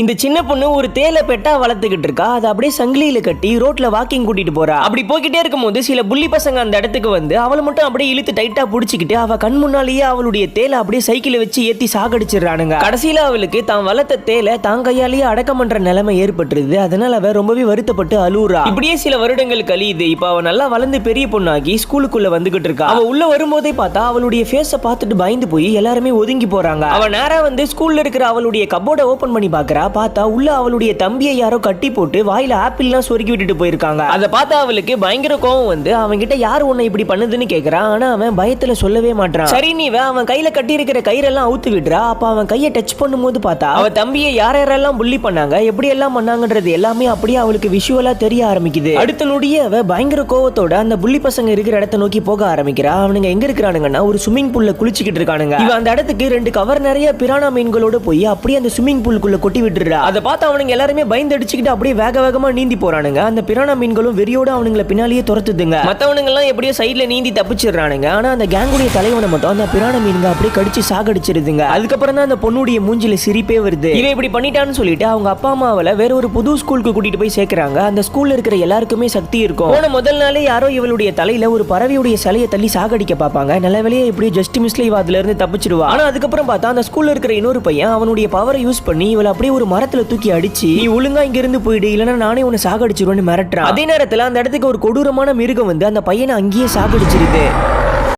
இந்த சின்ன பொண்ணு ஒரு தேலை பெட்டா வளர்த்துக்கிட்டு இருக்கா. அதை அப்படியே சங்கிலியில கட்டி ரோட்ல வாக்கிங் கூட்டிட்டு போறா. அப்படி போய்கிட்டே இருக்கும்போது சில புள்ளி பசங்க அந்த இடத்துக்கு வந்து அவளை மட்டும் அப்படியே இழுத்து டைட்டா புடிச்சுக்கிட்டு அவ கண் முன்னாலேயே அவளுடைய தேலை அப்படியே சைக்கிளை வச்சு ஏத்தி சாகடிச்சிடறானுங்க. கடைசியில அவளுக்கு தான் வளர்த்த தேலை தான் கையாலேயே அடக்கம் பண்ற நிலைமை ஏற்பட்டுருது. அதனால அவ ரொம்பவே வருத்தப்பட்டு அழுறா. இப்படியே சில வருடங்கள் கழியுது. இப்ப அவ நல்லா வளர்ந்து பெரிய பொண்ணாகி ஸ்கூலுக்குள்ள வந்துகிட்டு இருக்கா. அவ உள்ள வரும்போதே பார்த்தா அவளுடைய ஃபேஸ பார்த்துட்டு பயந்து போய் எல்லாருமே ஒதுங்கி போறாங்க. அவ நேரா வந்து ஸ்கூல்ல இருக்கிற அவளுடைய கபோர்டை ஓபன் பண்ணி பாக்குறா. பார்த்தா உள்ள அவளுடைய தம்பியை யாரோ கட்டி போட்டு வாயில ஆப்பிள்லாம் சொருக்கி விட்டுட்டு போயிருக்காங்க. அதை பார்த்தா அவளுக்கு பயங்கர கோவம் வந்து அவன் கிட்ட யாரு உன்னை இப்படி பண்ணுதுன்னு கேக்குறான். ஆனா அவன் பயத்துல சொல்லவே மாட்டான். சரி நீ அவன் கையில கட்டி இருக்கிற கயிறெல்லாம் அவுத்து விடுறா. அப்ப அவன் கையை டச் பண்ணும்போது பார்த்தா அவ தம்பியை யாரெல்லாம் புள்ளி பண்ணாங்க, எப்படி எல்லாம் பண்ணாங்கன்றது எல்லாமே அப்படியே அவளுக்கு விஷுவலா தெரிய ஆரம்பிக்குது. அடுத்த நொடியே அவ பயங்கர கோவத்தோட அந்த புள்ளி பசங்க இருக்கிற இடத்தை நோக்கி போக ஆரம்பிக்கிறா. அவனுங்க எங்க இருக்கிறானுங்கன்னா ஒரு ஸ்விமிங் பூல்ல குளிச்சுக்கிட்டு இருக்கானுங்க. இவன் அந்த இடத்துக்கு 2 கவர் நிறைய பிரானா மீன்களோட போய் அப்படியே அந்த ஸ்விமிங் பூலுக்குள்ள கொட்டி விட்டுறா. அதை பார்த்து அவனுங்க எல்லாருமே பயந்து அடிச்சுக்கிட்டு அப்படியே வேக வேகமா நீந்தி போறானுங்க. அந்த பிரானா மீன்களும் வெறியோட அவனுங்களை பின்னாலேயே துரத்துதுங்க. மத்தவனுங்க எல்லாம் எப்படியோ சைடுல நீந்தி தப்பிச்சிடுறானுங்க. ஆனா அந்த கேங்குடைய தலைவனை மட்டும் அந்த பிரானா மீன்க அப்படியே கடிச்சு சாகடிச்சிருதுங்க. அதுக்கப்புறம் தான் அந்த பொண்ணுடைய மூஞ்சில சிரிப்பே வருது. இவன் இப்படி பண்ணிட்டான்னு சொல்லிட்டு அவங்க அப்பா அம்மாவல வேற ஒரு புது ஸ்கூலுக்கு கூட்டிட்டு போய் சேர்க்கறாங்க. அந்த ஸ்கூல்ல இருக்கிற எல்லாருக்குமே சக்தி இருக்கும். போன முதல் நாளே யாரோ இவளுடைய தலையில ஒரு பறவையுடைய சிலையை தள்ளி சாகடிக்க பார்ப்பாங்க. நல்ல வேலையே இப்படி ஜஸ்ட் மிஸ்ல இவ அதுல இருந்து தப்பிச்சிடுவா. ஆனா அதுக்கப்புறம் பார்த்தா அந்த ஸ்கூல்ல இருக்கிற இன்னொரு பையன் அவனுடைய பவரை யூஸ் பண்ணி இவளை அப்படியே ஒரு மரத்துல தூக்கி அடிச்சு நீ ஒழுங்கா இங்க இருந்து போயிடு இல்லனா நானே உன்னை சாகடிச்சிருவேன்னு மிரட்டுறான். அதே நேரத்துல அந்த இடத்துக்கு ஒரு கொடூரமான மிருகம் வந்து அந்த பையனை அங்கேயே சாகடிச்சிருது.